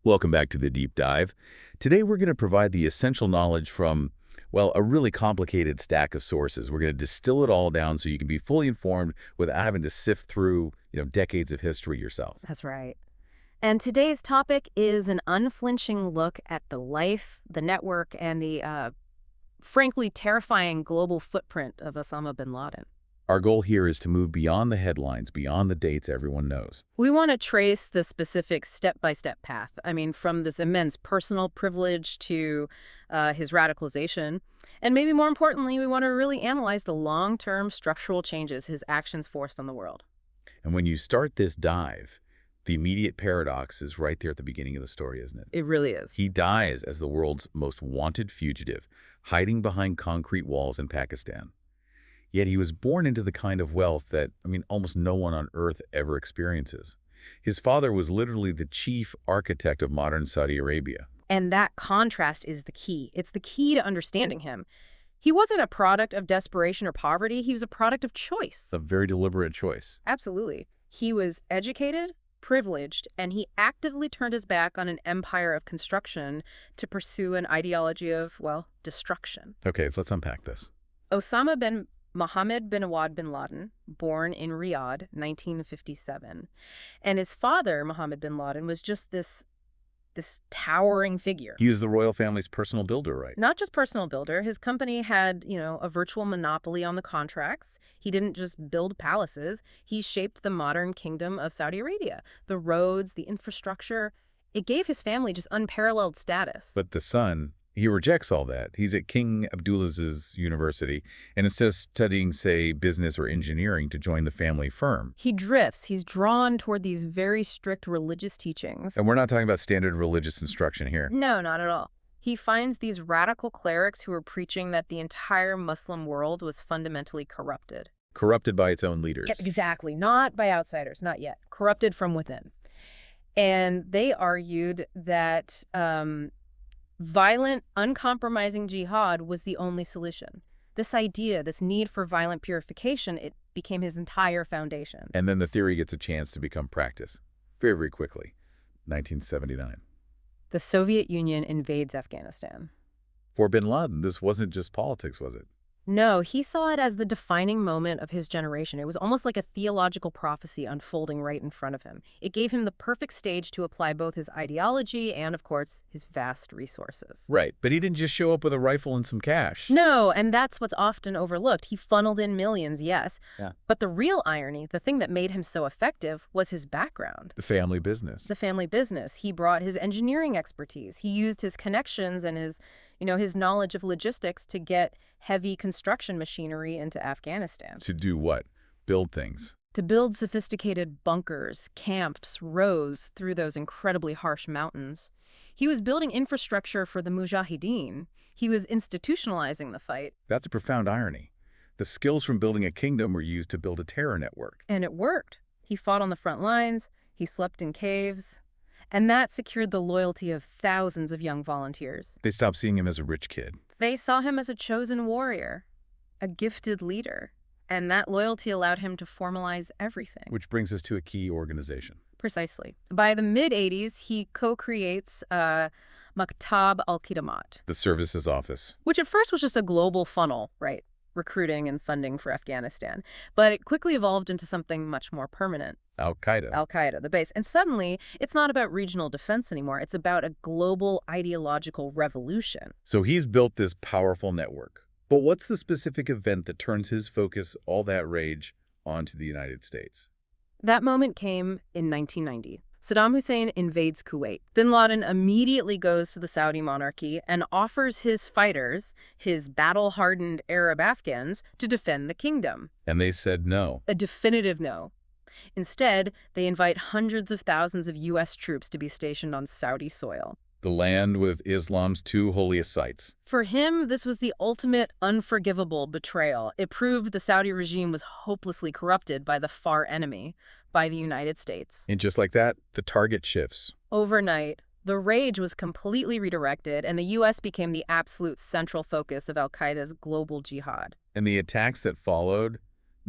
Welcome back to the Deep Dive. Today we're going to provide the essential knowledge from, well, a really complicated stack of sources. We're going to distill it all down so you can be fully informed without having to sift through, decades of history yourself. That's right. And today's topic is an unflinching look at the life, the network, and the frankly terrifying global footprint of Osama bin Laden. Our goal here is to move beyond the headlines, beyond the dates everyone knows. We want to trace the specific step-by-step path. I mean, from this immense personal privilege to his radicalization. And maybe more importantly, we want to really analyze the long-term structural changes his actions forced on the world. And when you start this dive, the immediate paradox is right there at the beginning of the story, isn't it? It really is. He dies as the world's most wanted fugitive, hiding behind concrete walls in Pakistan. Yet he was born into the kind of wealth that, almost no one on earth ever experiences. His father was literally the chief architect of modern Saudi Arabia. And that contrast is the key. It's the key to understanding him. He wasn't a product of desperation or poverty. He was a product of choice. A very deliberate choice. Absolutely. He was educated, privileged, and he actively turned his back on an empire of construction to pursue an ideology of, well, destruction. Okay, so let's unpack this. Osama bin Mohammed bin Awad bin Laden, born in Riyadh, 1957. And his father, Mohammed bin Laden, was just this towering figure. He was the royal family's personal builder, right? Not just personal builder. His company had, a virtual monopoly on the contracts. He didn't just build palaces. He shaped the modern kingdom of Saudi Arabia. The roads, the infrastructure. It gave his family just unparalleled status. But the son, he rejects all that. He's at King Abdullah's university, and instead of studying, say, business or engineering to join the family firm. He drifts. He's drawn toward these very strict religious teachings. And we're not talking about standard religious instruction here. No, not at all. He finds these radical clerics who are preaching that the entire Muslim world was fundamentally corrupted. Corrupted by its own leaders. Yeah, exactly. Not by outsiders, not yet. Corrupted from within. And they argued that violent, uncompromising jihad was the only solution. This idea, this need for violent purification, it became his entire foundation. And then the theory gets a chance to become practice very, very quickly. 1979. The Soviet Union invades Afghanistan. For bin Laden, this wasn't just politics, was it? No, he saw it as the defining moment of his generation. It was almost like a theological prophecy unfolding right in front of him. It gave him the perfect stage to apply both his ideology and, of course, his vast resources. Right, but he didn't just show up with a rifle and some cash. No, and that's what's often overlooked. He funneled in millions, yes. Yeah. But the real irony, the thing that made him so effective, was his background. The family business. The family business. He brought his engineering expertise. He used his connections and his knowledge of logistics to get heavy construction machinery into Afghanistan. To do what? Build things. To build sophisticated bunkers, camps, roads through those incredibly harsh mountains. He was building infrastructure for the Mujahideen. He was institutionalizing the fight. That's a profound irony. The skills from building a kingdom were used to build a terror network. And it worked. He fought on the front lines. He slept in caves. And that secured the loyalty of thousands of young volunteers. They stopped seeing him as a rich kid. They saw him as a chosen warrior, a gifted leader, and that loyalty allowed him to formalize everything. Which brings us to a key organization. Precisely. By the mid-'80s, he co-creates Maktab al-Khidamat. The services office. Which at first was just a global funnel, right? Recruiting and funding for Afghanistan. But it quickly evolved into something much more permanent. Al-Qaeda. Al-Qaeda, the base. And suddenly, it's not about regional defense anymore. It's about a global ideological revolution. So he's built this powerful network. But what's the specific event that turns his focus, all that rage, onto the United States? That moment came in 1990. Saddam Hussein invades Kuwait. Bin Laden immediately goes to the Saudi monarchy and offers his fighters, his battle-hardened Arab Afghans, to defend the kingdom. And they said no. A definitive no. Instead, they invite hundreds of thousands of U.S. troops to be stationed on Saudi soil. The land with Islam's two holiest sites. For him, this was the ultimate unforgivable betrayal. It proved the Saudi regime was hopelessly corrupted by the far enemy, by the United States. And just like that, the target shifts. Overnight, the rage was completely redirected, and the U.S. became the absolute central focus of al-Qaeda's global jihad. And the attacks that followed,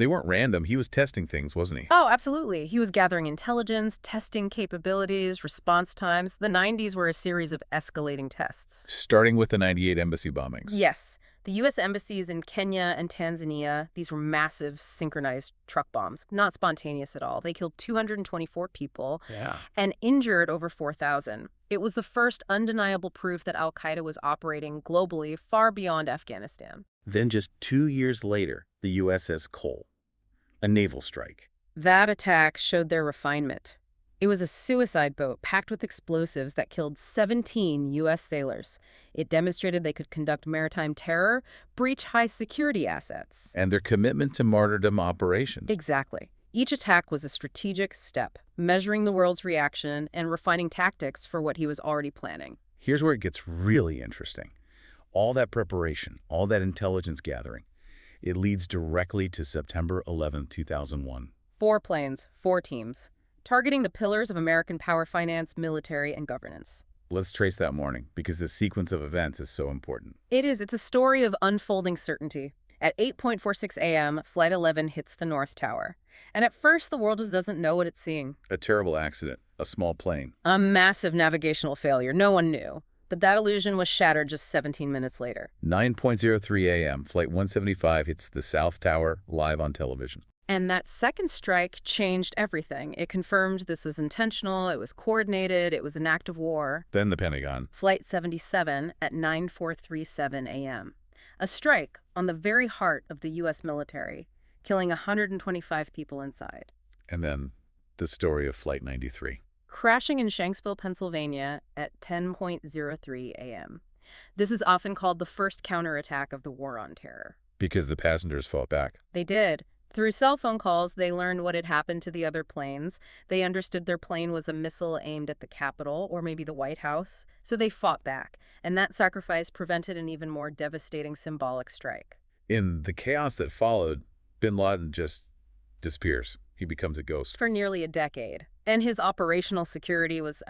They weren't random. He was testing things, wasn't he? Oh, absolutely. He was gathering intelligence, testing capabilities, response times. The 90s were a series of escalating tests. Starting with the 98 embassy bombings. Yes. The U.S. embassies in Kenya and Tanzania, these were massive synchronized truck bombs, not spontaneous at all. They killed 224 people Yeah. and injured over 4,000. It was the first undeniable proof that Al-Qaeda was operating globally far beyond Afghanistan. Then just 2 years later, the USS Cole, a naval strike. That attack showed their refinement. It was a suicide boat packed with explosives that killed 17 U.S. sailors. It demonstrated they could conduct maritime terror, breach high security assets. And their commitment to martyrdom operations. Exactly. Each attack was a strategic step, measuring the world's reaction and refining tactics for what he was already planning. Here's where it gets really interesting. All that preparation, all that intelligence gathering, it leads directly to September 11, 2001. 4 planes, 4 teams, targeting the pillars of American power finance, military, and governance. Let's trace that morning, because the sequence of events is so important. It is. It's a story of unfolding certainty. At 8:46 a.m., Flight 11 hits the North Tower. And at first, the world just doesn't know what it's seeing. A terrible accident, a small plane. A massive navigational failure. No one knew. But that illusion was shattered just 17 minutes later. 9:03 a.m., Flight 175 hits the South Tower live on television. And that second strike changed everything. It confirmed this was intentional, it was coordinated, it was an act of war. Then the Pentagon. Flight 77 at 9:437 a.m. A strike on the very heart of the U.S. military, killing 125 people inside. And then the story of Flight 93. Crashing in Shanksville, Pennsylvania at 10:03 a.m. This is often called the first counterattack of the War on Terror. Because the passengers fought back. They did. Through cell phone calls, they learned what had happened to the other planes. They understood their plane was a missile aimed at the Capitol or maybe the White House. So they fought back. And that sacrifice prevented an even more devastating symbolic strike. In the chaos that followed, bin Laden just disappears. He becomes a ghost. For nearly a decade. And his operational security was,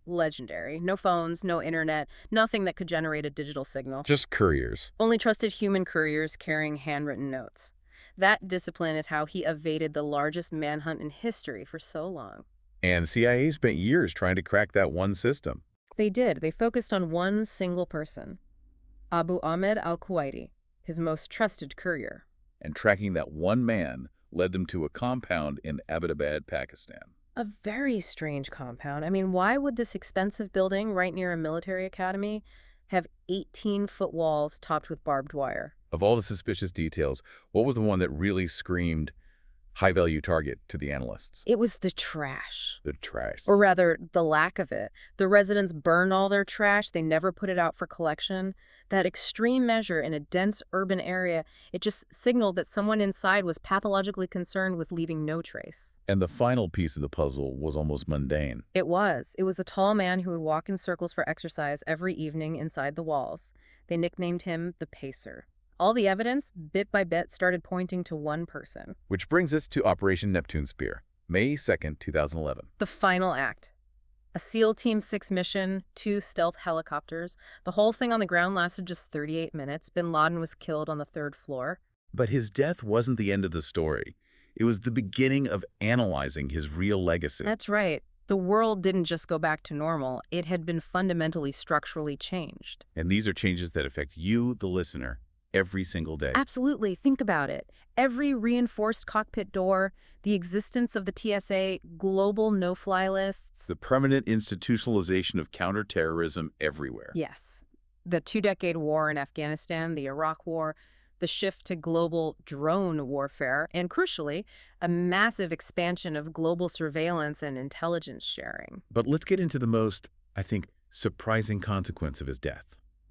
legendary. No phones, no internet, nothing that could generate a digital signal. Just couriers. Only trusted human couriers carrying handwritten notes. That discipline is how he evaded the largest manhunt in history for so long. And CIA spent years trying to crack that one system. They did. They focused on one single person, Abu Ahmed al-Kuwaiti, his most trusted courier. And tracking that one man led them to a compound in Abbottabad, Pakistan. A very strange compound. Why would this expensive building right near a military academy have 18-foot walls topped with barbed wire? Of all the suspicious details, what was the one that really screamed high-value target to the analysts? It was the trash. The trash. Or rather, the lack of it. The residents burned all their trash. They never put it out for collection. That extreme measure in a dense urban area, it just signaled that someone inside was pathologically concerned with leaving no trace. And the final piece of the puzzle was almost mundane. It was. It was a tall man who would walk in circles for exercise every evening inside the walls. They nicknamed him the Pacer. All the evidence, bit by bit, started pointing to one person. Which brings us to Operation Neptune Spear, May 2nd, 2011. The final act. A SEAL Team 6 mission, 2 stealth helicopters. The whole thing on the ground lasted just 38 minutes. Bin Laden was killed on the 3rd floor. But his death wasn't the end of the story. It was the beginning of analyzing his real legacy. That's right. The world didn't just go back to normal. It had been fundamentally structurally changed. And these are changes that affect you, the listener, every single day. Absolutely. Think about it. Every reinforced cockpit door, the existence of the TSA global no-fly lists. The permanent institutionalization of counterterrorism everywhere. Yes. The 2-decade war in Afghanistan, the Iraq War, the shift to global drone warfare, and crucially, a massive expansion of global surveillance and intelligence sharing. But let's get into the most, surprising consequence of his death.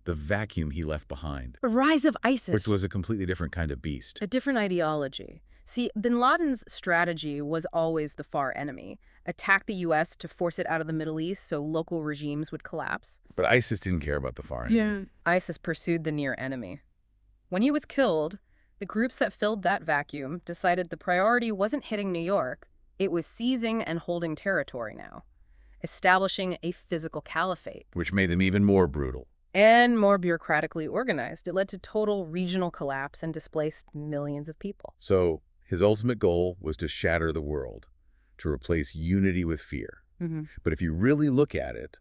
The vacuum he left behind. The rise of ISIS. Which was a completely different kind of beast. A different ideology. See, bin Laden's strategy was always the far enemy. Attack the U.S. to force it out of the Middle East so local regimes would collapse. But ISIS didn't care about the far enemy. Yeah. ISIS pursued the near enemy. When he was killed, the groups that filled that vacuum decided the priority wasn't hitting New York. It was seizing and holding territory now. Establishing a physical caliphate. Which made them even more brutal. And more bureaucratically organized. It led to total regional collapse and displaced millions of people. So His ultimate goal was to shatter the world, to replace unity with fear. Hmm. But if you really look at it,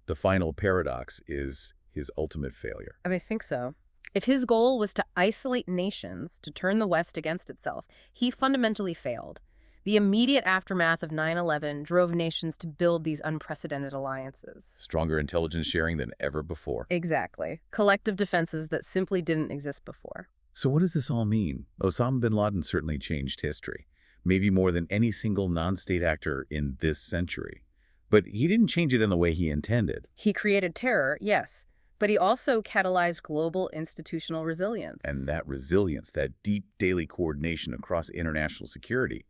the final paradox is his ultimate failure. I think so. If his goal was to isolate nations, to turn the West against itself, he fundamentally failed. The immediate aftermath of 9/11 drove nations to build these unprecedented alliances. Stronger intelligence sharing than ever before. Exactly. Collective defenses that simply didn't exist before. So what does this all mean? Osama bin Laden certainly changed history, maybe more than any single non-state actor in this century. But he didn't change it in the way he intended. He created terror, yes, but he also catalyzed global institutional resilience. And that resilience, that deep daily coordination across international security,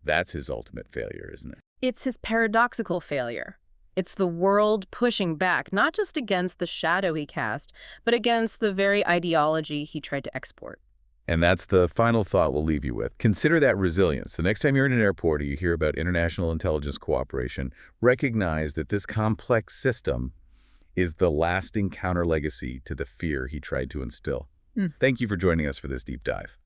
that's his ultimate failure, isn't it? It's his paradoxical failure. It's the world pushing back, not just against the shadow he cast, but against the very ideology he tried to export. And that's the final thought we'll leave you with. Consider that resilience. The next time you're in an airport or you hear about international intelligence cooperation, recognize that this complex system is the lasting counter-legacy to the fear he tried to instill. Thank you for joining us for this deep dive.